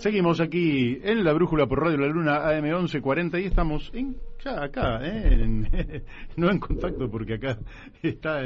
Seguimos aquí en La Brújula por Radio La Luna AM 1140 y estamos ya acá, no en contacto porque acá está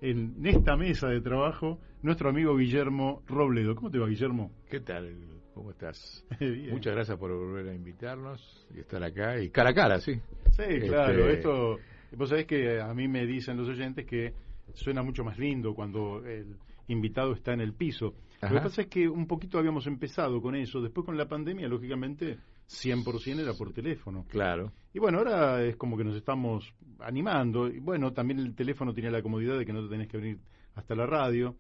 en esta mesa de trabajo nuestro amigo Guillermo Robledo. ¿Cómo te va, Guillermo? ¿Qué tal? ¿Cómo estás? Bien. Muchas gracias por volver a invitarnos y estar acá y cara a cara, sí. Sí, claro, esto, vos sabés que a mí me dicen los oyentes que suena mucho más lindo cuando el invitado está en el piso. Ajá. Lo que pasa es que un poquito habíamos empezado con eso, después con la pandemia, lógicamente, 100% era por teléfono. Claro. Y bueno, ahora es como que nos estamos animando, y bueno, también el teléfono tiene la comodidad de que no te tenés que venir hasta la radio,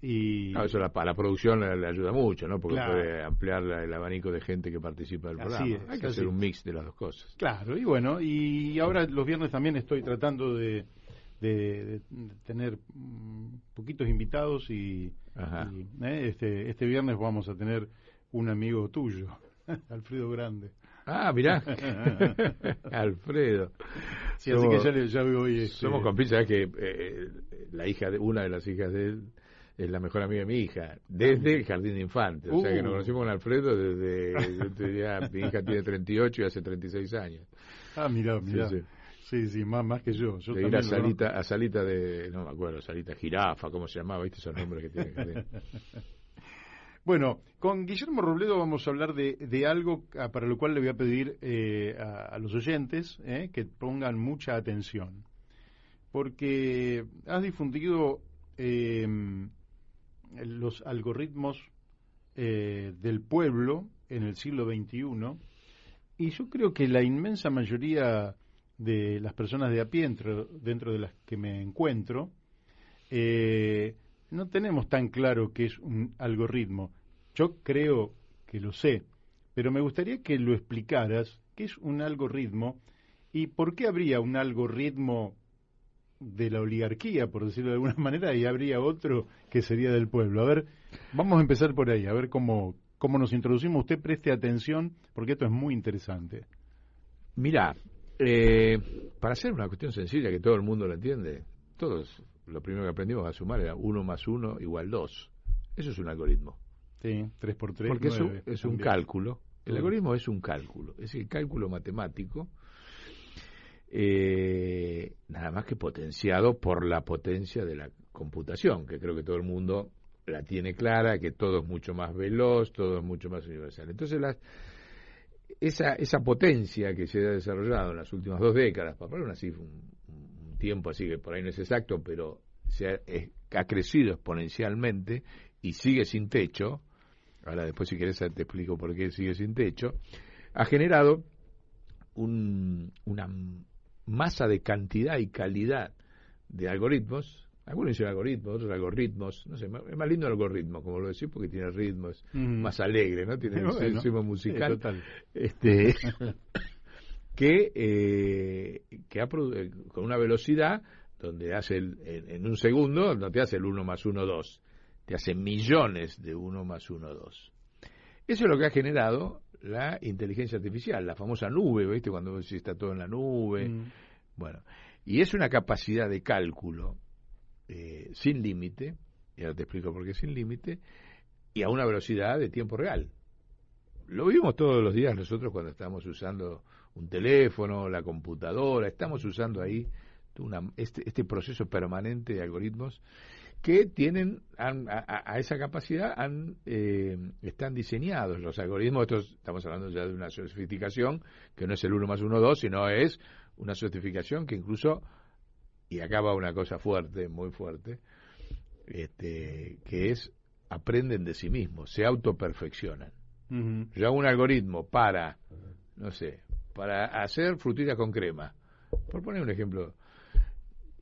y... Eso a la producción le ayuda mucho, ¿no? Porque Claro. puede ampliar el abanico de gente que participa del Así programa. es, Hay que así hacer es. un mix de las dos cosas. Claro, y bueno, y ahora los viernes también estoy tratando de tener poquitos invitados y Ajá. este viernes vamos a tener un amigo tuyo, Alfredo Grande. Ah, mirá. Alfredo. Sí, así que ya veo hoy. Somos compinches, ¿sabes? Que la hija de una de las hijas de él es la mejor amiga de mi hija, desde el jardín de infantes. O sea que nos conocimos con Alfredo desde, yo te diría, mi hija tiene 38 y hace 36 años. Ah, mirá. Sí, más que yo. De ir a salita de, no me acuerdo, salita jirafa, ¿cómo se llamaba? ¿Viste esos nombres que tiene? Bueno, con Guillermo Robledo vamos a hablar de algo para lo cual le voy a pedir a los oyentes que pongan mucha atención. Porque has difundido los algoritmos del pueblo en el siglo XXI, y yo creo que la inmensa mayoría de las personas de a pie, dentro de las que me encuentro, no tenemos tan claro qué es un algoritmo. Yo creo que lo sé, pero me gustaría que lo explicaras, qué es un algoritmo y por qué habría un algoritmo de la oligarquía, por decirlo de alguna manera, y habría otro que sería del pueblo. A ver, vamos a empezar por ahí, a ver cómo nos introducimos. Usted preste atención, porque esto es muy interesante. Mirá, para hacer una cuestión sencilla que todo el mundo lo entiende, todos lo primero que aprendimos a sumar era 1 más 1 igual 2. Eso es un algoritmo. Sí, 3 por 3, porque 9, es un cálculo. El algoritmo es un cálculo, es el cálculo matemático, nada más que potenciado por la potencia de la computación, que creo que todo el mundo la tiene clara, que todo es mucho más veloz, todo es mucho más universal. Entonces esa potencia que se ha desarrollado en las últimas 2 décadas, para poner así un tiempo así que por ahí no es exacto, pero ha crecido exponencialmente y sigue sin techo. Ahora después si querés te explico por qué sigue sin techo. Ha generado una masa de cantidad y calidad de algoritmos. Algunos dicen algoritmos, otros algoritmos, no sé, es más lindo el algoritmo, como lo decís, porque tiene ritmos más alegre, ¿no? Tiene un ritmo musical. Sí, total. que con una velocidad donde hace en un segundo, no te hace el 1 más 1, 2, te hace millones de 1 más 1, 2. Eso es lo que ha generado la inteligencia artificial, la famosa nube, ¿viste? Cuando está todo en la nube. Bueno, y es una capacidad de cálculo sin límite, y ahora te explico por qué sin límite, y a una velocidad de tiempo real. Lo vimos todos los días nosotros cuando estamos usando un teléfono, la computadora, estamos usando ahí este proceso permanente de algoritmos que tienen a esa capacidad, están diseñados. Los algoritmos, estamos hablando ya de una sofisticación que no es el 1 más 1, 2, sino es una sofisticación que incluso, y acá va una cosa fuerte, muy fuerte, que es, aprenden de sí mismos, se autoperfeccionan. Yo hago un algoritmo para hacer frutillas con crema, por poner un ejemplo,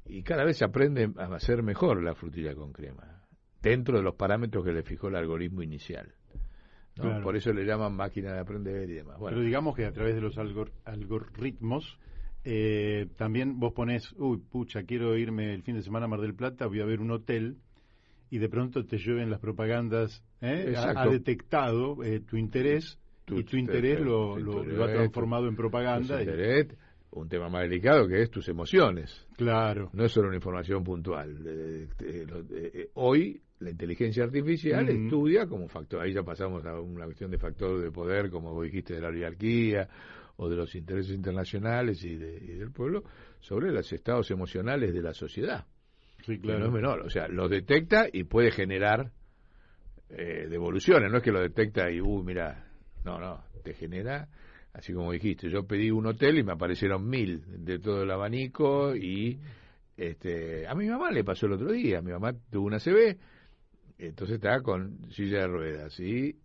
y cada vez se aprende a hacer mejor la frutilla con crema, dentro de los parámetros que le fijó el algoritmo inicial, ¿no? Claro. Por eso le llaman máquina de aprender y demás. Bueno. Pero digamos que a través de los algoritmos, también vos ponés, quiero irme el fin de semana a Mar del Plata, voy a ver un hotel, y de pronto te llueven las propagandas, ha detectado tu interés, y tu interés lo ha transformado en propaganda. Un tema más delicado que es tus emociones. Claro. No es solo una información puntual. Hoy la inteligencia artificial Uh-huh. estudia como factor, ahí ya pasamos a una cuestión de factor de poder, como vos dijiste, de la oligarquía o de los intereses internacionales y del pueblo, sobre los estados emocionales de la sociedad. Sí, Que no claro. es menor, o sea, los detecta y puede generar devoluciones, no es que lo detecta y, mira, no, te genera, así como dijiste, yo pedí un hotel y me aparecieron 1000 de todo el abanico y a mi mamá le pasó el otro día, mi mamá tuvo una CB, entonces estaba con silla de ruedas y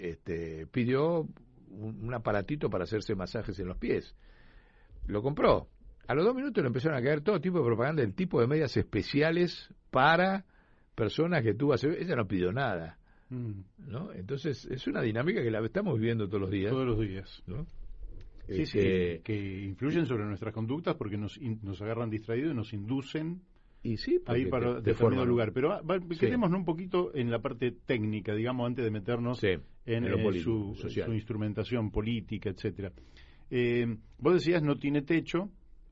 pidió un aparatito para hacerse masajes en los pies, lo compró. A los 2 minutos le empezaron a caer todo tipo de propaganda del tipo de medias especiales para personas que tuvo ACV. Ella no pidió nada, ¿no? Entonces es una dinámica que la estamos viviendo todos los días. Todos los días. ¿No? Sí, que influyen sobre nuestras conductas porque nos agarran distraídos y nos inducen y sí, a ir para determinado lugar. Pero quedémonos un poquito en la parte técnica, digamos, antes de meternos en lo político, su instrumentación política, etcétera. Vos decías no tiene techo.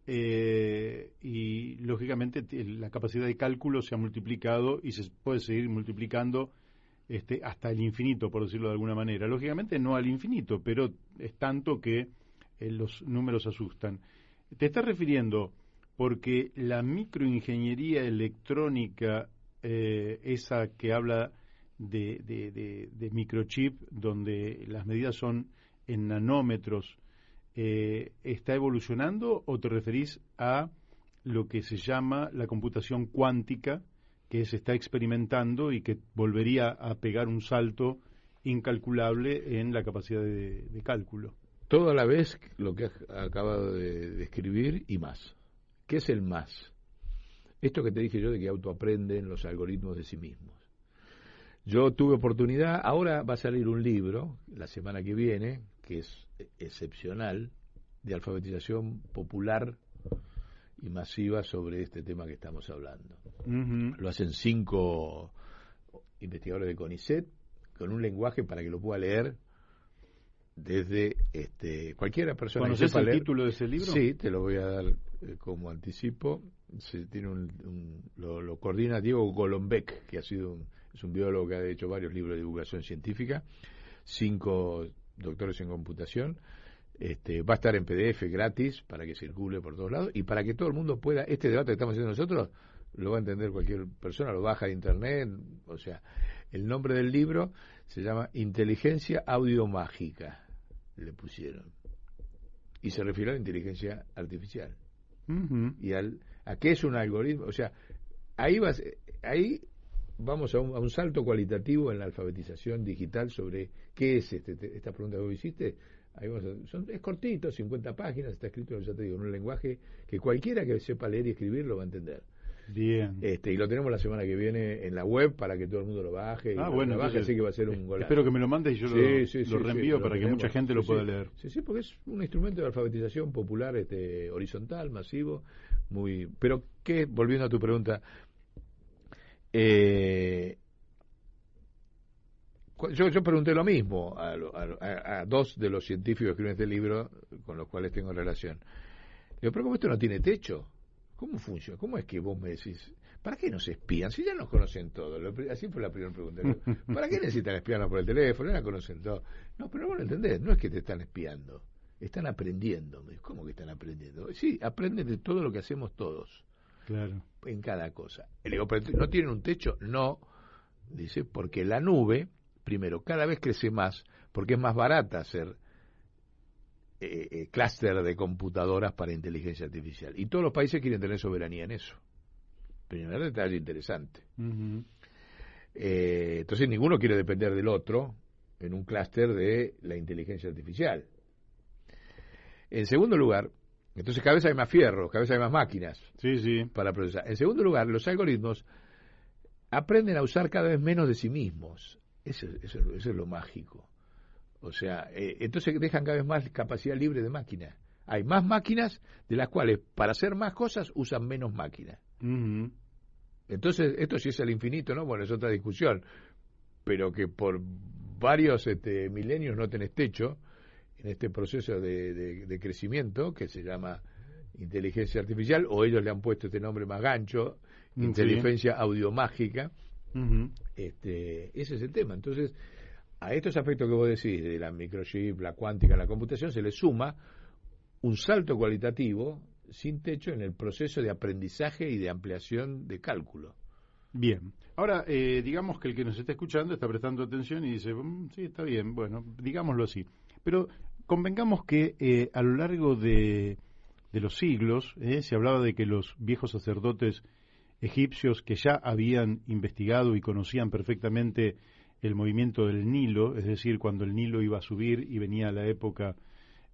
Y lógicamente la capacidad de cálculo se ha multiplicado y se puede seguir multiplicando hasta el infinito, por decirlo de alguna manera. Lógicamente no al infinito, pero es tanto que los números asustan. Te estás refiriendo porque la microingeniería electrónica, esa que habla de microchip, donde las medidas son en nanómetros, ¿está evolucionando o te referís a lo que se llama la computación cuántica, que se está experimentando y que volvería a pegar un salto incalculable en la capacidad de cálculo? Todo a la vez lo que has acabado de describir y más. ¿Qué es el más? Esto que te dije yo de que autoaprenden los algoritmos de sí mismos. Yo tuve oportunidad, ahora va a salir un libro, la semana que viene, que es excepcional, de alfabetización popular y masiva sobre este tema que estamos hablando. Uh-huh. Lo hacen 5 investigadores de CONICET, con un lenguaje para que lo pueda leer desde cualquiera persona. ¿Conoces el título de ese libro? Sí, te lo voy a dar como anticipo. Tiene lo coordina Diego Golombek, que es un biólogo que ha hecho varios libros de divulgación científica, 5 doctores en computación. Va a estar en PDF gratis para que circule por todos lados y para que todo el mundo pueda, este debate que estamos haciendo nosotros lo va a entender cualquier persona, lo baja de internet. O sea, el nombre del libro se llama Inteligencia Audiomágica, le pusieron, y se refiere a la inteligencia artificial. Uh-huh. Y a qué es un algoritmo. O sea, ahí vamos a un salto cualitativo en la alfabetización digital sobre qué es esta pregunta que vos hiciste. Ahí es cortito, 50 páginas, está escrito, ya te digo, en un lenguaje que cualquiera que sepa leer y escribir lo va a entender. Bien. Y lo tenemos la semana que viene en la web para que todo el mundo lo baje. Bueno, baje, así que va a ser un golazo. Espero que me lo mandes y yo lo reenvío para que mucha gente lo pueda leer. Sí, porque es un instrumento de alfabetización popular, horizontal, masivo, muy. Pero volviendo a tu pregunta, yo pregunté lo mismo a 2 de los científicos que escriben este libro con los cuales tengo relación. Digo, pero ¿cómo esto no tiene techo? ¿Cómo funciona? ¿Cómo es que vos me decís, ¿para qué nos espían? Si ya nos conocen todo. Así fue la primera pregunta. ¿Para qué necesitan espiarnos por el teléfono? Ya conocen todo. No, pero vos lo entendés. No es que te están espiando. Están aprendiendo. ¿Cómo que están aprendiendo? Sí, aprenden de todo lo que hacemos todos. Claro. En cada cosa. Le digo, ¿pero no tienen un techo? No. Dice, porque la nube, primero, cada vez crece más, porque es más barata hacer clúster de computadoras para inteligencia artificial. Y todos los países quieren tener soberanía en eso. Primer detalle interesante. Uh-huh. Entonces ninguno quiere depender del otro en un clúster de la inteligencia artificial. En segundo lugar, entonces cada vez hay más fierros, cada vez hay más máquinas para procesar. En segundo lugar, los algoritmos aprenden a usar cada vez menos de sí mismos. Eso es lo mágico. O sea, entonces dejan cada vez más capacidad libre de máquina. Hay más máquinas de las cuales para hacer más cosas usan menos máquinas. Uh-huh. Entonces, esto sí es el infinito, ¿no? Bueno, es otra discusión. Pero que por varios milenios no tenés techo en este proceso de crecimiento que se llama inteligencia artificial, o ellos le han puesto este nombre más gancho, inteligencia audiomágica, Ese es el tema. Entonces, a estos aspectos que vos decís, de la microchip, la cuántica, la computación, se le suma un salto cualitativo sin techo en el proceso de aprendizaje y de ampliación de cálculo. Bien. Ahora, digamos que el que nos está escuchando está prestando atención y dice, sí, está bien, bueno, digámoslo así. Pero convengamos que a lo largo de los siglos, se hablaba de que los viejos sacerdotes egipcios que ya habían investigado y conocían perfectamente el movimiento del Nilo, es decir, cuando el Nilo iba a subir y venía la época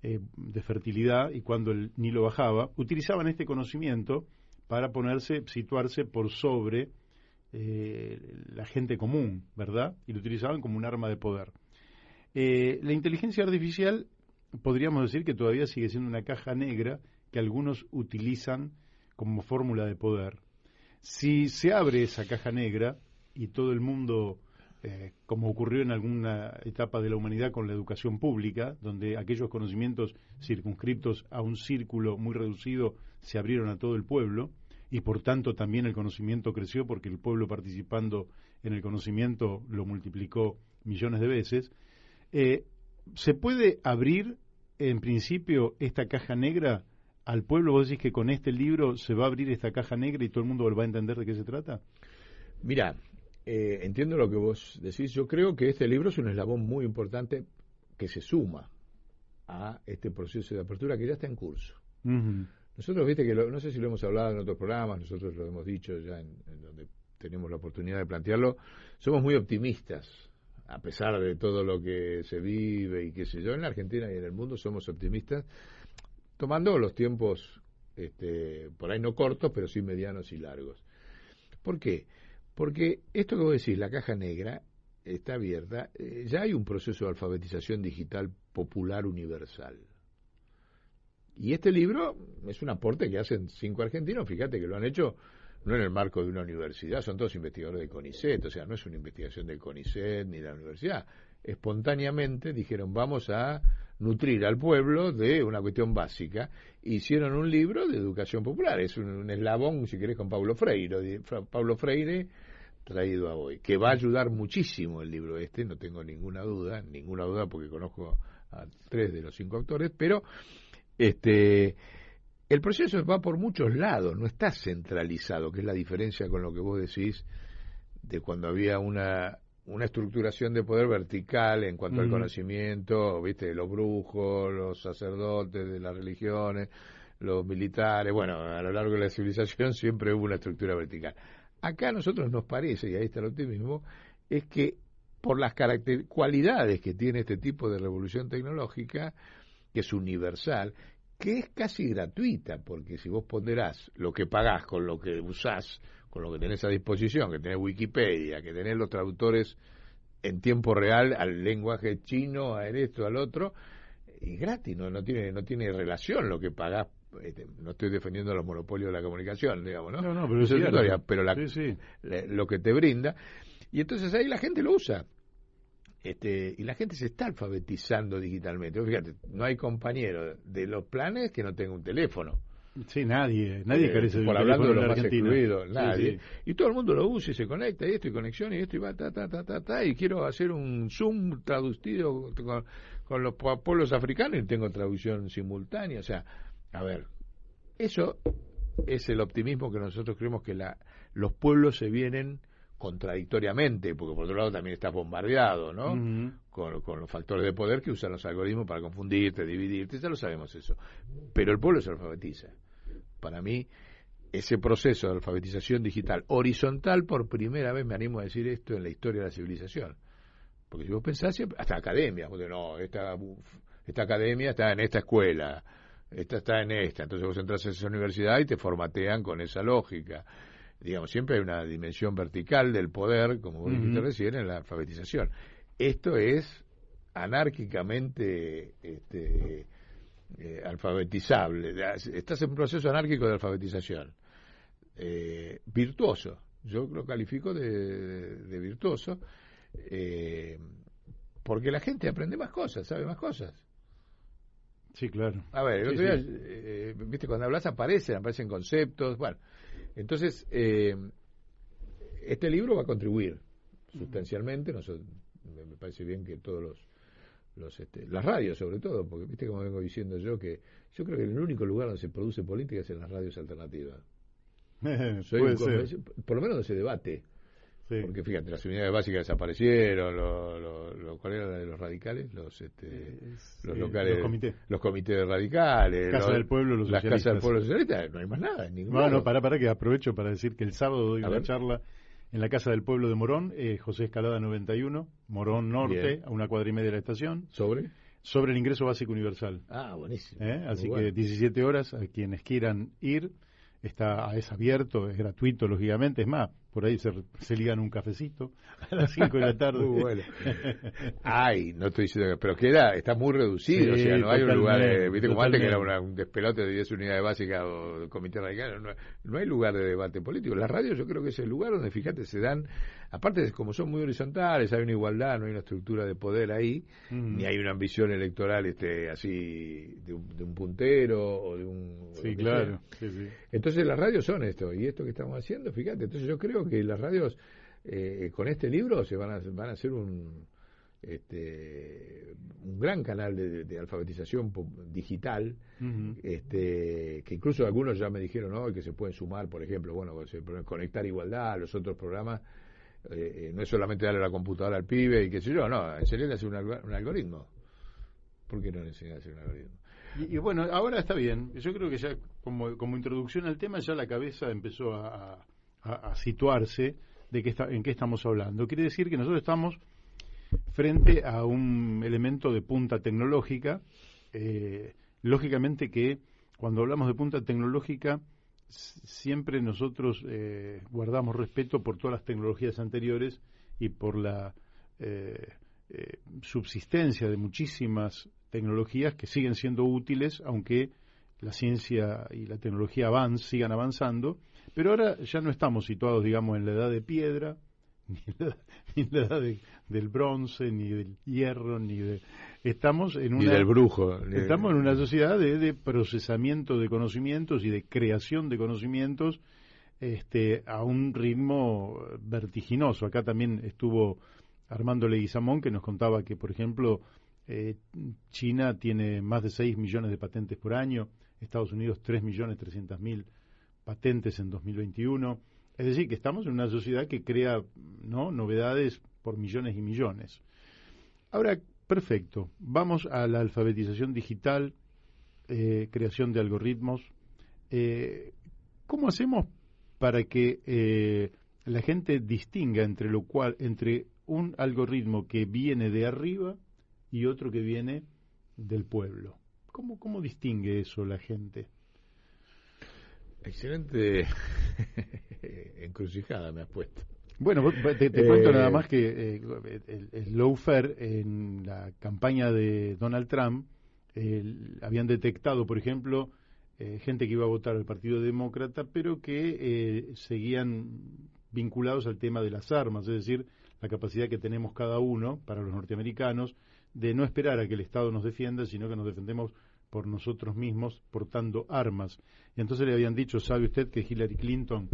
de fertilidad y cuando el Nilo bajaba, utilizaban este conocimiento para situarse por sobre la gente común, ¿verdad? Y lo utilizaban como un arma de poder. La inteligencia artificial, podríamos decir que todavía sigue siendo una caja negra que algunos utilizan como fórmula de poder. Si se abre esa caja negra y todo el mundo, como ocurrió en alguna etapa de la humanidad con la educación pública, donde aquellos conocimientos circunscriptos a un círculo muy reducido se abrieron a todo el pueblo, y por tanto también el conocimiento creció porque el pueblo participando en el conocimiento lo multiplicó millones de veces, ¿se puede abrir en principio esta caja negra al pueblo? ¿Vos decís que con este libro se va a abrir esta caja negra y todo el mundo va a entender de qué se trata? Mirá, entiendo lo que vos decís. Yo creo que este libro es un eslabón muy importante que se suma a este proceso de apertura que ya está en curso. Nosotros, viste que no sé si lo hemos hablado en otros programas, nosotros lo hemos dicho ya en donde tenemos la oportunidad de plantearlo, somos muy optimistas, a pesar de todo lo que se vive y qué sé yo, en la Argentina y en el mundo somos optimistas, tomando los tiempos, por ahí no cortos, pero sí medianos y largos. ¿Por qué? Porque esto que vos decís, la caja negra, está abierta, ya hay un proceso de alfabetización digital popular universal. Y este libro es un aporte que hacen 5 argentinos, fíjate que lo han hecho no en el marco de una universidad, son todos investigadores de CONICET, o sea, no es una investigación del CONICET ni de la universidad. Espontáneamente dijeron, vamos a nutrir al pueblo de una cuestión básica. Hicieron un libro de educación popular, es un eslabón, si querés, con Paulo Freire traído a hoy, que va a ayudar muchísimo el libro no tengo ninguna duda porque conozco a 3 de los 5 autores, pero el proceso va por muchos lados, no está centralizado, que es la diferencia con lo que vos decís de cuando había una estructuración de poder vertical en cuanto al conocimiento, viste, los brujos, los sacerdotes de las religiones, los militares, bueno, a lo largo de la civilización siempre hubo una estructura vertical. Acá a nosotros nos parece, y ahí está el optimismo, es que por las cualidades que tiene este tipo de revolución tecnológica, que es universal, que es casi gratuita, porque si vos ponderás lo que pagás con lo que usás, con lo que tenés a disposición, que tenés Wikipedia, que tenés los traductores en tiempo real al lenguaje chino, a esto, al otro, y gratis, no tiene relación lo que pagás. No estoy defendiendo los monopolios de la comunicación, digamos, ¿no? No, pero es historia, pero lo que te brinda, y entonces ahí la gente lo usa. Y la gente se está alfabetizando digitalmente. Fíjate, no hay compañero de los planes que no tenga un teléfono. Sí, nadie carece de un teléfono. Por hablando de los más Argentina. excluidos, nadie. Sí. Y todo el mundo lo usa y se conecta, y esto, y conexión, y esto, y va, y quiero hacer un Zoom traducido con los pueblos africanos y tengo traducción simultánea. O sea, a ver, eso es el optimismo que nosotros creemos que los pueblos se vienen contradictoriamente, porque por otro lado también estás bombardeado, ¿no? Con los factores de poder que usan los algoritmos para confundirte, dividirte, ya lo sabemos eso. Pero el pueblo se alfabetiza. Para mí, ese proceso de alfabetización digital horizontal, por primera vez me animo a decir esto en la historia de la civilización. Porque si vos pensás, hasta academia, porque no, esta academia está en esta escuela, esta está en esta, entonces vos entras a esa universidad y te formatean con esa lógica. Digamos, siempre hay una dimensión vertical del poder, como vos dijiste recién, en la alfabetización. Esto es anárquicamente alfabetizable. Estás en un proceso anárquico de alfabetización. Virtuoso. Yo lo califico de virtuoso, porque la gente aprende más cosas, sabe más cosas. Sí, claro. A ver, el otro día, viste, cuando hablas aparecen conceptos, bueno. Entonces, este libro va a contribuir sustancialmente. Me parece bien que todos las radios, sobre todo, porque viste como vengo diciendo yo, que yo creo que el único lugar donde se produce política es en las radios alternativas. Puede ser. Por lo menos donde se debate. Sí. Porque fíjate, las unidades básicas desaparecieron, ¿cuál era la de los radicales? Los locales, los comités radicales, Casa del Pueblo, los las socialistas. casas del pueblo socialista, no hay más nada en ningún lado. No, para que aprovecho para decir que el sábado doy una charla en la Casa del Pueblo de Morón, José Escalada 91, Morón Norte, Bien. a 1,4 y media de la estación. ¿Sobre el ingreso básico universal. Ah, buenísimo. Así que 17 horas, a quienes quieran ir, es abierto, es gratuito, lógicamente. Es más, por ahí se ligan un cafecito a las 5 de la tarde. Muy bueno. Ay, no estoy diciendo que... Pero está muy reducido, Sí, o sea, no hay un lugar... ¿Viste como antes que era totalmente. un despelote de 10 unidades básicas o comité radical? No hay lugar de debate político. Las radios yo creo que es el lugar donde, fíjate, se dan... Aparte, como son muy horizontales, hay una igualdad, no hay una estructura de poder ahí, ni hay una ambición electoral así de un puntero o de un... Sí, claro. Sí. Entonces las radios son esto, y esto que estamos haciendo, fíjate, entonces yo creo que las radios con este libro van a hacer un gran canal de alfabetización digital, que incluso algunos ya me dijeron hoy que se pueden sumar, por ejemplo, Conectar Igualdad, los otros programas, no es solamente darle la computadora al pibe y qué sé yo, no, enseñarle a hacer un algoritmo. ¿Por qué no le enseñar a hacer un algoritmo? Y bueno, ahora está bien. Yo creo que ya como introducción al tema ya la cabeza empezó a situarse en qué estamos hablando. Quiere decir que nosotros estamos frente a un elemento de punta tecnológica. Lógicamente que cuando hablamos de punta tecnológica siempre nosotros guardamos respeto por todas las tecnologías anteriores y por la subsistencia de muchísimas tecnologías que siguen siendo útiles, aunque la ciencia y la tecnología sigan avanzando, pero ahora ya no estamos situados, digamos, en la edad de piedra, ni en la edad del bronce, ni del hierro, estamos en ni del brujo. Estamos en una sociedad de procesamiento de conocimientos y de creación de conocimientos a un ritmo vertiginoso. Acá también estuvo Armando Leguizamón, que nos contaba que, por ejemplo, China tiene más de 6 millones de patentes por año, Estados Unidos 3.300.000 patentes en 2021. Es decir, que estamos en una sociedad que crea novedades por millones y millones. Ahora, perfecto, vamos a la alfabetización digital, creación de algoritmos. ¿Cómo hacemos para que la gente distinga entre un algoritmo que viene de arriba y otro que viene del pueblo? ¿Cómo distingue eso la gente? Excelente encrucijada me has puesto. Bueno, te cuento nada más que el lawfare en la campaña de Donald Trump habían detectado, por ejemplo, gente que iba a votar al Partido Demócrata, pero que seguían vinculados al tema de las armas, es decir, la capacidad que tenemos cada uno, para los norteamericanos, de no esperar a que el Estado nos defienda, sino que nos defendemos por nosotros mismos portando armas. Y entonces le habían dicho, ¿sabe usted que Hillary Clinton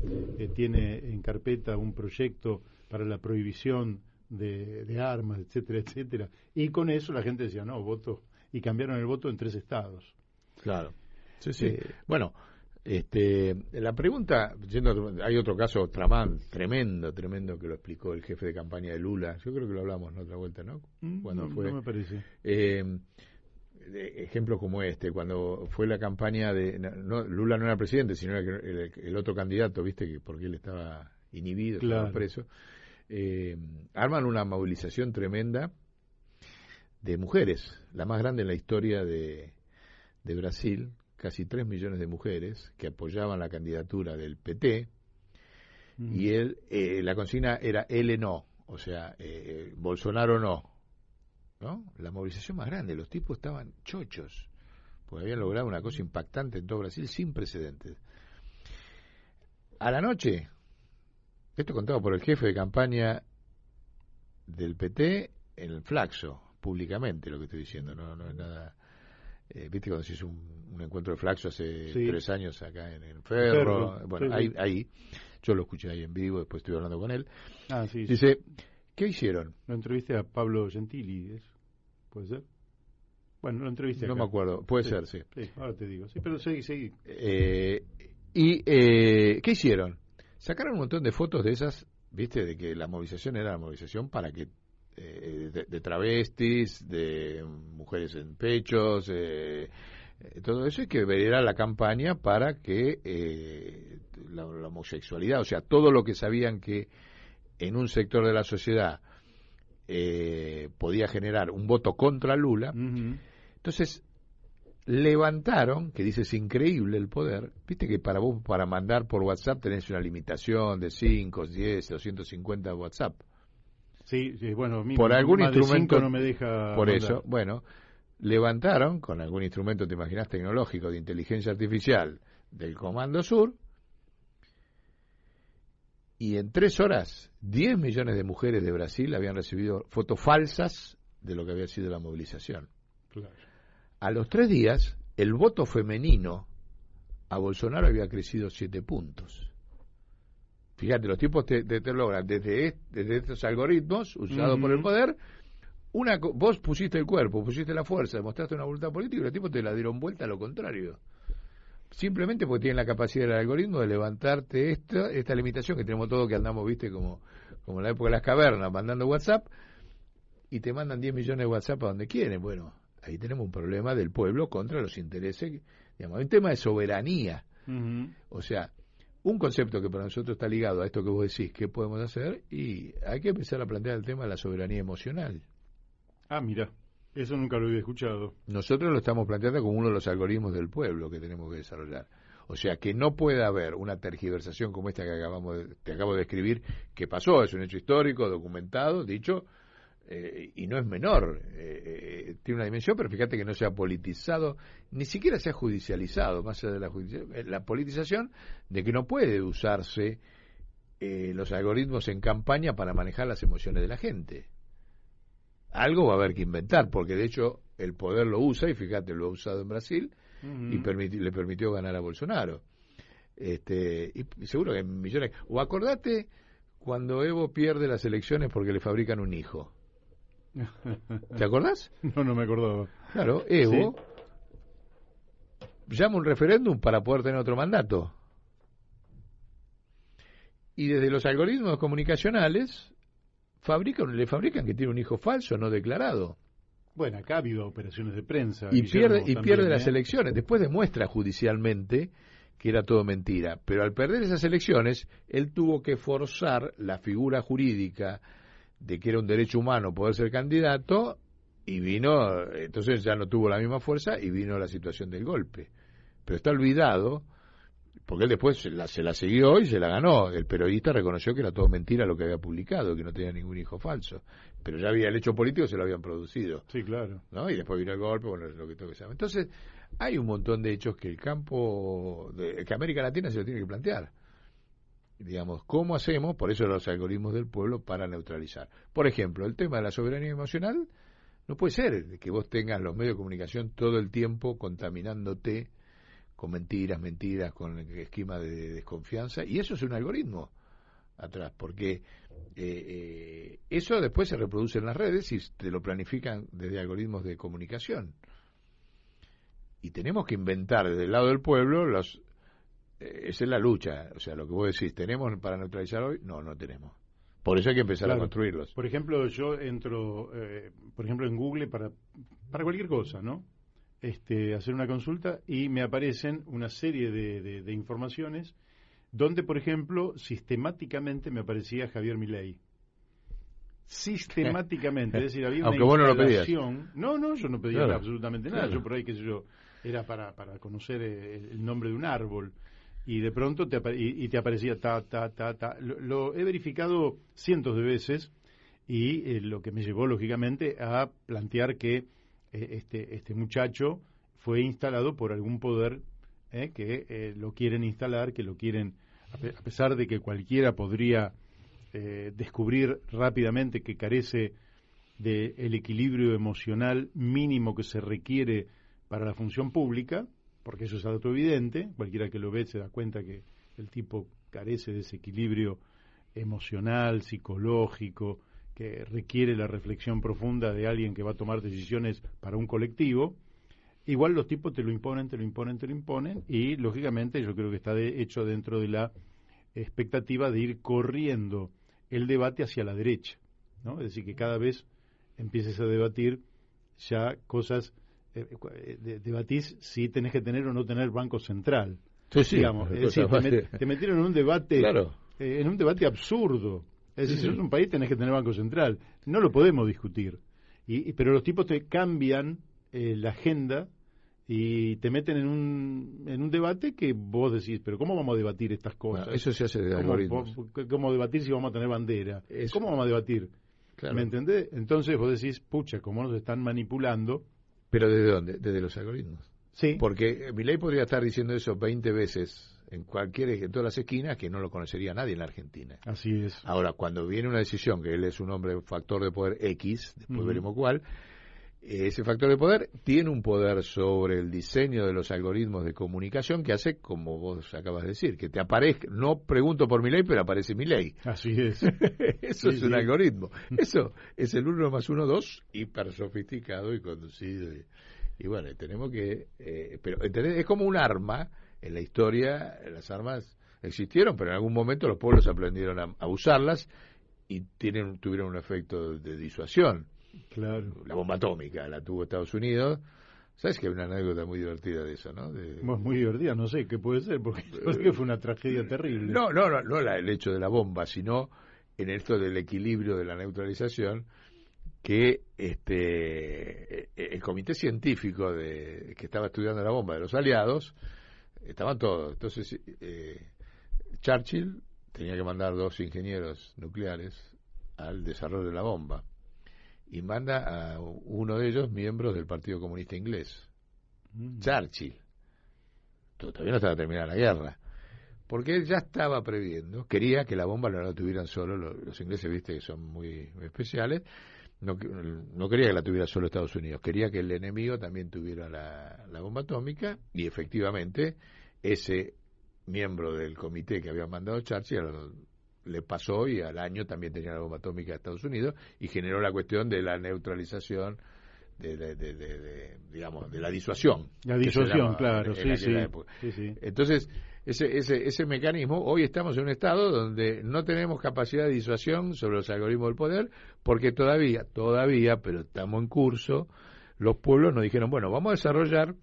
tiene en carpeta un proyecto para la prohibición de armas, etcétera, etcétera? Y con eso la gente decía, no, voto, y cambiaron el voto en 3 estados. Claro. Sí. Bueno, la pregunta, hay otro caso, Tramán, tremendo que lo explicó el jefe de campaña de Lula. Yo creo que lo hablamos en otra vuelta, ¿no? No me parece. Ejemplos como cuando fue la campaña Lula no era presidente, sino era el otro candidato, viste, porque él estaba inhibido, claro, estaba preso. Arman una movilización tremenda de mujeres, la más grande en la historia de Brasil, casi 3 millones de mujeres que apoyaban la candidatura del PT, y la consigna era él no, o sea, Bolsonaro no. La movilización más grande, los tipos estaban chochos, porque habían logrado una cosa impactante en todo Brasil sin precedentes. A la noche, esto contado por el jefe de campaña del PT en el Flaxo, públicamente lo que estoy diciendo, no es nada. Viste cuando se hizo un encuentro de Flaxo hace 3 años acá en Ferro. Bueno, sí. Ahí yo lo escuché ahí en vivo, después estuve hablando con él. Sí. Dice, ¿qué hicieron? Lo entrevisté a Pablo Gentili, ¿puede ser? Bueno, lo entrevisté acá. No me acuerdo, puede ser, sí. Sí, ahora te digo. Sí, pero seguí. ¿Qué hicieron? Sacaron un montón de fotos de esas, viste, de que la movilización era la movilización para que de travestis, de mujeres en pechos, todo eso, y que era la campaña para que la homosexualidad, o sea, todo lo que sabían que en un sector de la sociedad podía generar un voto contra Lula. Uh-huh. Entonces levantaron, que dices increíble el poder, viste que para vos, para mandar por WhatsApp tenés una limitación de 5, 10, 250 WhatsApp. Sí, bueno, por algún instrumento no me deja por mandar. eso, bueno, levantaron con algún instrumento, te imaginas, tecnológico de inteligencia artificial del Comando Sur, y en 3 horas 10 millones de mujeres de Brasil habían recibido fotos falsas de lo que había sido la movilización. Claro. A los 3 días, el voto femenino a Bolsonaro había crecido 7 puntos. Fíjate, los tipos te logran desde estos algoritmos usados por el poder. Vos pusiste el cuerpo, pusiste la fuerza, demostraste una voluntad política y los tipos te la dieron vuelta a lo contrario. Simplemente porque tienen la capacidad del algoritmo de levantarte esta limitación que tenemos todos, que andamos, viste, como en la época de las cavernas, mandando WhatsApp, y te mandan 10 millones de WhatsApp a donde quieren. Bueno, ahí tenemos un problema del pueblo contra los intereses, digamos, un tema de soberanía. Uh-huh. O sea, un concepto que para nosotros está ligado a esto que vos decís, ¿qué podemos hacer? Y hay que empezar a plantear el tema de la soberanía emocional. Mira, eso nunca lo había escuchado. Nosotros lo estamos planteando como uno de los algoritmos del pueblo que tenemos que desarrollar. O sea, que no puede haber una tergiversación como esta que te acabo de describir, que pasó, es un hecho histórico, documentado, dicho, y no es menor, tiene una dimensión, pero fíjate que no se ha politizado, ni siquiera se ha judicializado, más allá de la politización, de que no puede usarse los algoritmos en campaña para manejar las emociones de la gente. Algo va a haber que inventar, porque de hecho el poder lo usa, y fíjate, lo ha usado en Brasil, uh-huh, y le permitió ganar a Bolsonaro. Y seguro que millones... O acordate cuando Evo pierde las elecciones porque le fabrican un hijo. ¿Te acordás? No me acordaba. Claro, Evo llama un referéndum para poder tener otro mandato. Y desde los algoritmos comunicacionales le fabrican que tiene un hijo falso, no declarado. Bueno, acá ha habido operaciones de prensa. Y pierde las elecciones. Después demuestra judicialmente que era todo mentira. Pero al perder esas elecciones, él tuvo que forzar la figura jurídica de que era un derecho humano poder ser candidato, y entonces ya no tuvo la misma fuerza y vino la situación del golpe. Pero está olvidado, porque él después se la siguió y se la ganó. El periodista reconoció que era todo mentira lo que había publicado, que no tenía ningún hijo falso. Pero ya había el hecho político, se lo habían producido. Sí, claro. ¿No? Y después vino el golpe, bueno, es lo que tengo que saber. Entonces, hay un montón de hechos que que América Latina se lo tiene que plantear. Digamos, ¿cómo hacemos? Por eso los algoritmos del pueblo para neutralizar. Por ejemplo, el tema de la soberanía emocional, no puede ser que vos tengas los medios de comunicación todo el tiempo contaminándote con mentiras, con esquema de desconfianza, y eso es un algoritmo atrás, porque eso después se reproduce en las redes y te lo planifican desde algoritmos de comunicación. Y tenemos que inventar desde el lado del pueblo esa es la lucha. O sea, lo que vos decís, ¿tenemos para neutralizar hoy? No tenemos. Por eso hay que empezar a construirlos. Por ejemplo, yo entro, en Google para cualquier cosa, ¿no? Hacer una consulta y me aparecen una serie de informaciones donde, por ejemplo, sistemáticamente me aparecía Javier Milei. Sistemáticamente, es decir, había aunque una instalación. No, yo no pedía absolutamente nada. Claro. Yo por ahí, qué sé yo, era para conocer el nombre de un árbol. Y de pronto te aparecía ta. Lo he verificado cientos de veces y lo que me llevó, lógicamente, a plantear que este muchacho fue instalado por algún poder que lo quieren instalar, que lo quieren, a pesar de que cualquiera podría descubrir rápidamente que carece del equilibrio emocional mínimo que se requiere para la función pública, porque eso es algo evidente, cualquiera que lo ve se da cuenta que el tipo carece de ese equilibrio emocional, psicológico, que requiere la reflexión profunda de alguien que va a tomar decisiones para un colectivo. Igual los tipos te lo imponen, y lógicamente yo creo que está hecho dentro de la expectativa de ir corriendo el debate hacia la derecha, ¿no? Es decir, que cada vez empieces a debatir ya cosas, debatís si tenés que tener o no tener banco central. Sí, digamos, es decir, te metieron en un debate, claro. En un debate absurdo. Es decir, Sí. si sos un país tenés que tener banco central. No lo podemos discutir. Pero los tipos te cambian la agenda y te meten en un debate que vos decís, pero ¿cómo vamos a debatir estas cosas? Bueno, eso se hace de algoritmos. ¿Cómo debatir si vamos a tener bandera? Eso. ¿Cómo vamos a debatir? Claro. ¿Me entendés? Entonces vos decís, pucha, ¿cómo nos están manipulando? ¿Pero desde dónde? Desde los algoritmos. Sí. Porque Milei podría estar diciendo eso 20 veces en todas las esquinas, que no lo conocería nadie en la Argentina. Así es. Ahora, cuando viene una decisión, que él es un hombre, un factor de poder X, después veremos cuál, ese factor de poder tiene un poder sobre el diseño de los algoritmos de comunicación que hace, como vos acabas de decir, que te aparezca, no pregunto por Milei, pero aparece Milei. Así es. Eso es un algoritmo. Eso es el 1 más 1, 2, hiper sofisticado y conducido. Y bueno, tenemos que... pero ¿entendés? Es como un arma. En la historia las armas existieron, pero en algún momento los pueblos aprendieron a usarlas y tuvieron un efecto de disuasión. Claro. La bomba atómica la tuvo Estados Unidos. ¿Sabes que hay una anécdota muy divertida de eso, no? Muy divertida, no sé qué puede ser, porque fue una tragedia terrible. No el hecho de la bomba, sino en esto del equilibrio de la neutralización, que el comité científico que estaba estudiando la bomba de los aliados, estaban todos. Entonces, Churchill tenía que mandar 2 ingenieros nucleares al desarrollo de la bomba. Y manda a uno de ellos miembros del Partido Comunista Inglés. Churchill. Todavía no estaba terminada la guerra. Porque él ya estaba previendo, quería que la bomba no la tuvieran solo, los ingleses, viste, que son muy especiales, no quería que la tuviera solo Estados Unidos, quería que el enemigo también tuviera la bomba atómica, y efectivamente ese miembro del comité que había mandado Churchill le pasó, y al año también tenía la bomba atómica de Estados Unidos, y generó la cuestión de la neutralización digamos, de la disuasión. La disuasión, claro, sí. Entonces, ese mecanismo, hoy estamos en un estado donde no tenemos capacidad de disuasión sobre los algoritmos del poder, porque todavía, pero estamos en curso, los pueblos nos dijeron, bueno, vamos a desarrollar,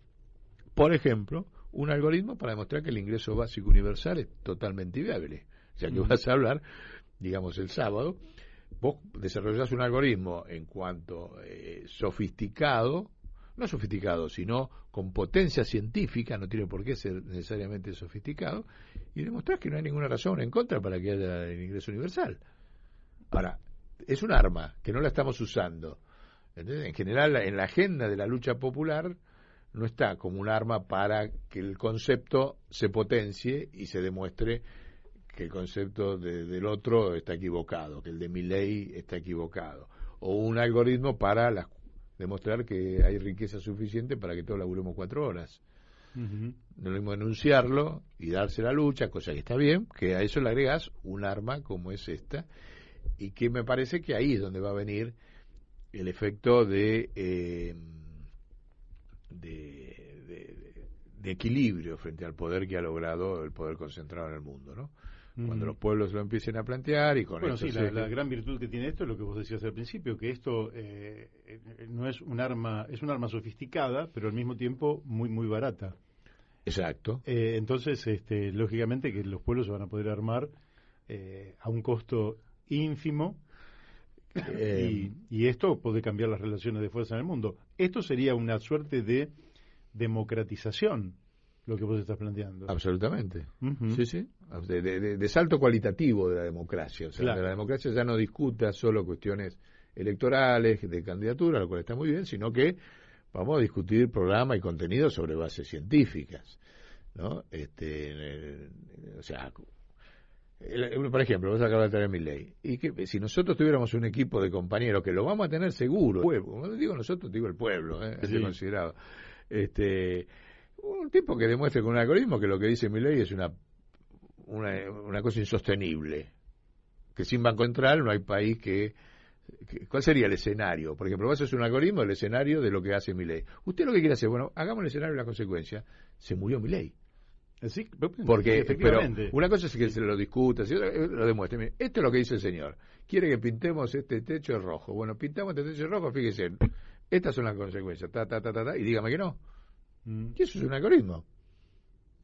por ejemplo, un algoritmo para demostrar que el ingreso básico universal es totalmente viable. Ya que vas a hablar, digamos, el sábado, vos desarrollás un algoritmo en cuanto sofisticado, no sofisticado, sino con potencia científica, no tiene por qué ser necesariamente sofisticado, y demostrás que no hay ninguna razón en contra para que haya el ingreso universal. Ahora, es un arma que no la estamos usando. ¿Entendés? En general, en la agenda de la lucha popular no está como un arma para que el concepto se potencie y se demuestre que el concepto del otro está equivocado, que el de Milei está equivocado, o un algoritmo para demostrar que hay riqueza suficiente para que todos laburemos 4 horas. No lo mismo enunciarlo y darse la lucha, cosa que está bien, que a eso le agregas un arma como es esta, y que me parece que ahí es donde va a venir el efecto de equilibrio frente al poder que ha logrado el poder concentrado en el mundo, ¿no? Cuando los pueblos lo empiecen a plantear y con esto... Bueno, sí, la gran virtud que tiene esto es lo que vos decías al principio, que esto no es un arma, es un arma sofisticada, pero al mismo tiempo muy, muy barata. Exacto. Entonces, lógicamente que los pueblos se van a poder armar a un costo ínfimo, y esto puede cambiar las relaciones de fuerza en el mundo. Esto sería una suerte de democratización, lo que vos estás planteando. Absolutamente. Sí. De salto cualitativo de la democracia. O sea, claro. La democracia ya no discuta solo cuestiones electorales, de candidatura, lo cual está muy bien, sino que vamos a discutir programa y contenido sobre bases científicas, ¿no? O sea, por ejemplo, vos acabas de tener Milei, y que si nosotros tuviéramos un equipo de compañeros, que lo vamos a tener seguro, cuando digo nosotros, digo el pueblo, sí. Considerado, un tipo que demuestre con un algoritmo que lo que dice Milei es una una cosa insostenible, que sin Banco Central no hay país ¿cuál sería el escenario? Por ejemplo, vos haces un algoritmo del escenario de lo que hace Milei. Usted lo que quiere hacer, bueno, hagamos el escenario de la consecuencia. Se murió Milei. Sí, Porque, efectivamente. pero una cosa es que se lo discuta, lo demuestre. Mire, esto es lo que dice el señor. Quiere que pintemos este techo rojo. Bueno, pintamos este techo rojo, fíjese. Estas son las consecuencias. Y dígame que no. Y eso es un algoritmo.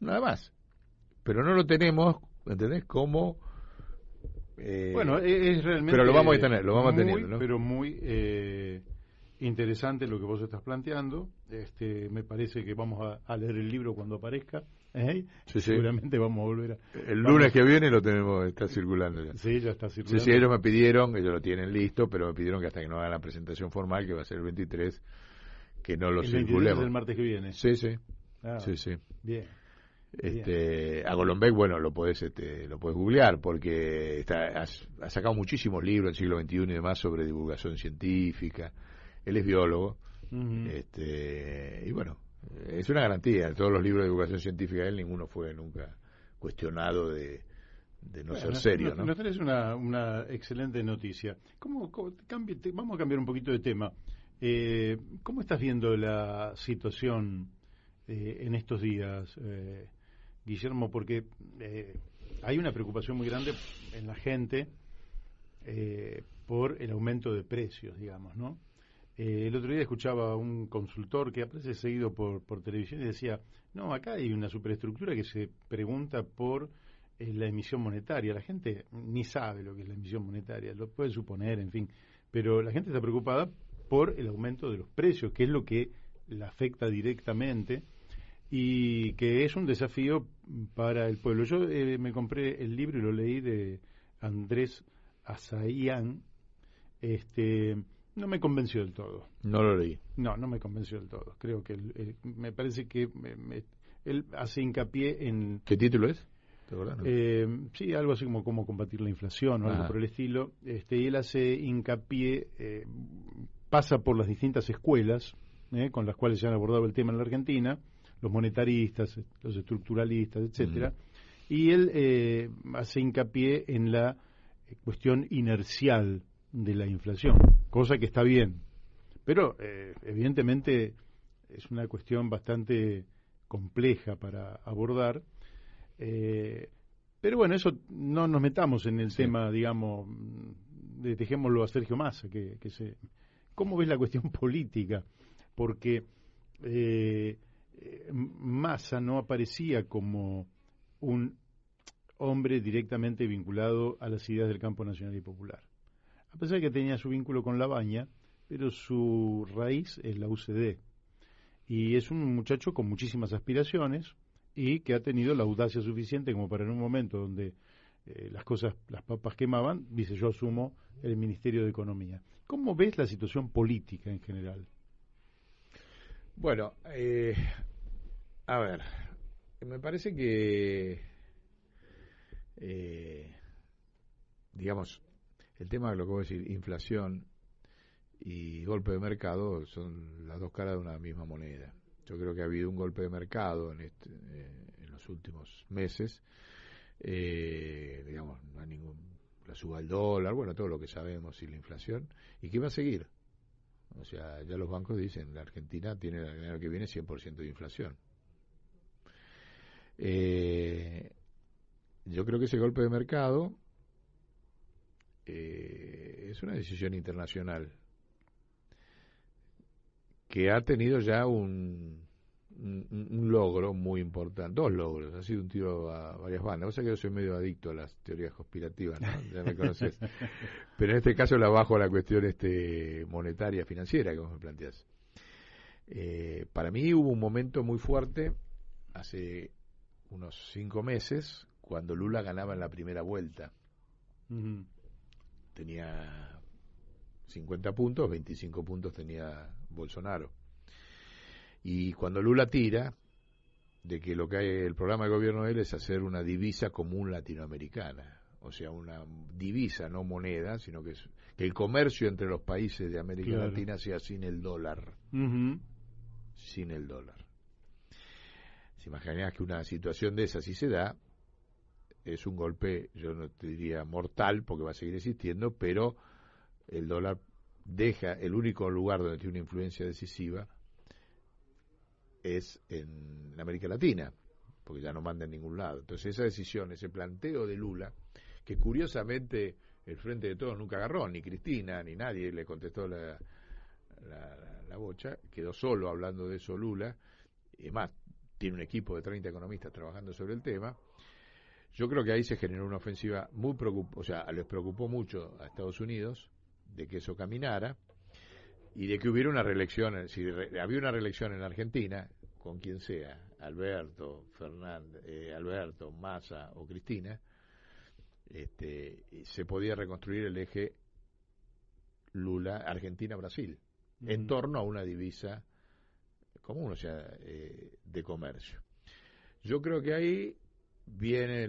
Nada más. Pero no lo tenemos, ¿entendés? Como... bueno, es realmente... Pero lo vamos a tener, lo vamos a tener, ¿no? Pero muy interesante lo que vos estás planteando. Me parece que vamos a leer el libro cuando aparezca. Sí. Seguramente vamos a volver El lunes que viene lo tenemos, está circulando ya. Sí, ya está circulando. Sí, ellos me pidieron, ellos lo tienen listo, pero me pidieron que hasta que no hagan la presentación formal, que va a ser el 23, que no lo circulemos. El 23 es el martes que viene. Sí. Ah, Sí. Bien. A Golombek, bueno, lo podés googlear, porque ha sacado muchísimos libros del siglo XXI y demás sobre divulgación científica. Él es biólogo. Uh-huh. Y bueno, es una garantía. Todos los libros de divulgación científica de él, ninguno fue nunca cuestionado de no ser serio, ¿no? Nos tenés una excelente noticia. Vamos a cambiar un poquito de tema. ¿Cómo estás viendo la situación en estos días, Guillermo? Porque hay una preocupación muy grande en la gente por el aumento de precios, digamos, ¿no? El otro día escuchaba a un consultor que aparece seguido por televisión y decía, no, acá hay una superestructura que se pregunta por la emisión monetaria. La gente ni sabe lo que es la emisión monetaria, lo puede suponer, en fin, pero la gente está preocupada por el aumento de los precios, que es lo que la afecta directamente y que es un desafío para el pueblo. Yo me compré el libro y lo leí de Andrés Azayán. No me convenció del todo. No lo leí. No me convenció del todo. Creo que me parece que él hace hincapié en... ¿Qué título es? ¿Te acordás, no? Sí, algo así como cómo combatir la inflación o algo por el estilo. Y él hace hincapié, pasa por las distintas escuelas con las cuales se han abordado el tema en la Argentina, los monetaristas, los estructuralistas, etcétera, y él hace hincapié en la cuestión inercial de la inflación, cosa que está bien, pero evidentemente es una cuestión bastante compleja para abordar, pero bueno, eso no nos metamos en el tema, digamos, dejémoslo a Sergio Massa, ¿cómo ves la cuestión política? Porque Massa no aparecía como un hombre directamente vinculado a las ideas del campo nacional y popular. A pesar de que tenía su vínculo con Labaña, pero su raíz es la UCD. Y es un muchacho con muchísimas aspiraciones y que ha tenido la audacia suficiente como para en un momento donde las papas quemaban, dice, yo asumo el Ministerio de Economía. ¿Cómo ves la situación política en general? Bueno, a ver, me parece que, digamos, el tema de lo que voy a decir, inflación y golpe de mercado son las dos caras de una misma moneda. Yo creo que ha habido un golpe de mercado en los últimos meses, digamos, no hay la suba del dólar, bueno, todo lo que sabemos y la inflación, y que va a seguir. O sea, ya los bancos dicen, la Argentina tiene el año que viene 100% de inflación. Yo creo que ese golpe de mercado es una decisión internacional que ha tenido ya un logro muy importante, dos logros, ha sido un tiro a varias bandas. O sea que yo soy medio adicto a las teorías conspirativas, ¿no? Ya me conoces. Pero en este caso la bajo a la cuestión monetaria, financiera que vos me planteás. Para mí hubo un momento muy fuerte hace unos 5 meses cuando Lula ganaba en la primera vuelta. Uh-huh. Tenía 50 puntos, 25 puntos tenía Bolsonaro. Y cuando Lula tira de que lo que hay, el programa de gobierno de él es hacer una divisa común latinoamericana, o sea, una divisa, no moneda, sino que el comercio entre los países de América Latina sea sin el dólar. Uh-huh. Sin el dólar. Si imaginás que una situación de esa sí se da, es un golpe, yo no te diría mortal, porque va a seguir existiendo, pero el dólar deja, el único lugar donde tiene una influencia decisiva es en América Latina, porque ya no manda en ningún lado. Entonces esa decisión, ese planteo de Lula, que curiosamente el Frente de Todos nunca agarró, ni Cristina, ni nadie le contestó la bocha, quedó solo hablando de eso Lula, y además tiene un equipo de 30 economistas trabajando sobre el tema. Yo creo que ahí se generó una ofensiva muy les preocupó mucho a Estados Unidos de que eso caminara y de que hubiera una reelección. Si había una reelección en la Argentina, con quien sea, Alberto, Massa o Cristina, se podía reconstruir el eje Lula, Argentina-Brasil, en torno a una divisa común, de comercio. Yo creo que ahí viene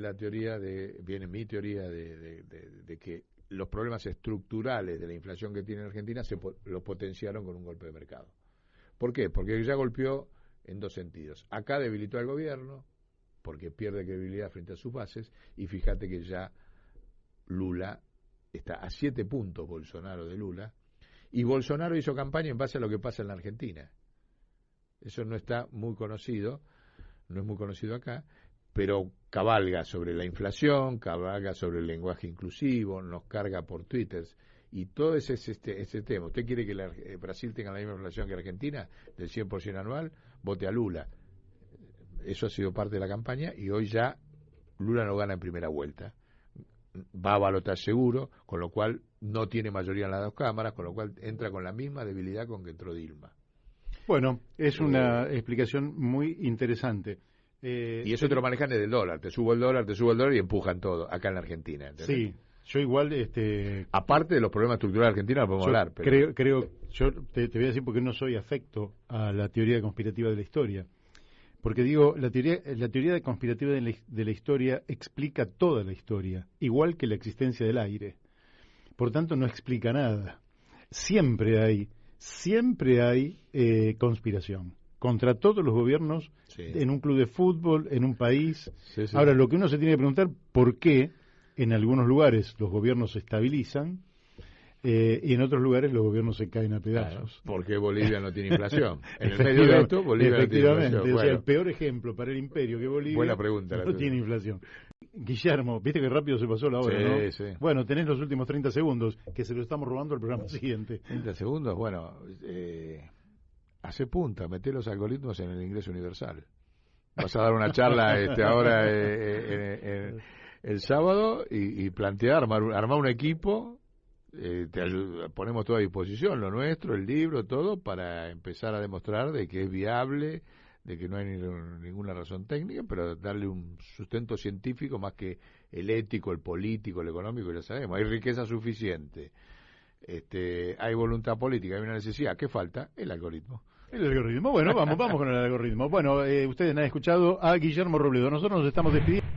mi teoría de que los problemas estructurales de la inflación que tiene Argentina lo potenciaron con un golpe de mercado. ¿Por qué? Porque ya golpeó en dos sentidos. Acá debilitó al gobierno, porque pierde credibilidad frente a sus bases, y fíjate que ya Lula está a 7 puntos Bolsonaro de Lula, y Bolsonaro hizo campaña en base a lo que pasa en la Argentina. Eso no está muy conocido, no es muy conocido acá, pero cabalga sobre la inflación, cabalga sobre el lenguaje inclusivo, nos carga por Twitter, y todo ese tema. ¿Usted quiere que Brasil tenga la misma inflación que Argentina, del 100% anual? Vote a Lula. Eso ha sido parte de la campaña, y hoy ya Lula no gana en primera vuelta. Va a balotaje seguro, con lo cual no tiene mayoría en las dos cámaras, con lo cual entra con la misma debilidad con que entró Dilma. Bueno, es una explicación muy interesante. Y eso te lo manejan desde el dólar, te subo el dólar y empujan todo, acá en la Argentina. ¿Entendés? Sí, yo igual... Aparte de los problemas estructurales de Argentina, no podemos hablar. Pero... yo te voy a decir porque no soy afecto a la teoría conspirativa de la historia. Porque digo, la teoría conspirativa de la historia explica toda la historia, igual que la existencia del aire. Por tanto, no explica nada. Siempre hay conspiración contra todos los gobiernos, sí, en un club de fútbol, en un país. Sí, sí. Ahora, lo que uno se tiene que preguntar, ¿por qué en algunos lugares los gobiernos se estabilizan y en otros lugares los gobiernos se caen a pedazos? Claro, porque Bolivia no tiene inflación. En el medio de esto, Bolivia no tiene inflación. Bueno. O sea, el peor ejemplo para el imperio que Bolivia, buena pregunta, no tiene inflación. Guillermo, viste que rápido se pasó la hora, sí, ¿no? Sí. Bueno, tenés los últimos 30 segundos, que se lo estamos robando al programa siguiente. 30 segundos, bueno, hace punta, meté los algoritmos en el ingreso universal. Vas a dar una charla ahora el sábado y plantear, armar un equipo, ponemos todo a disposición, lo nuestro, el libro, todo, para empezar a demostrar de que es viable, de que no hay ninguna razón técnica, pero darle un sustento científico más que el ético, el político, el económico, ya sabemos. Hay riqueza suficiente, hay voluntad política, hay una necesidad. ¿Qué falta? El algoritmo. El algoritmo. Bueno, vamos con el algoritmo. Bueno, ustedes han escuchado a Guillermo Robledo. Nosotros nos estamos despidiendo.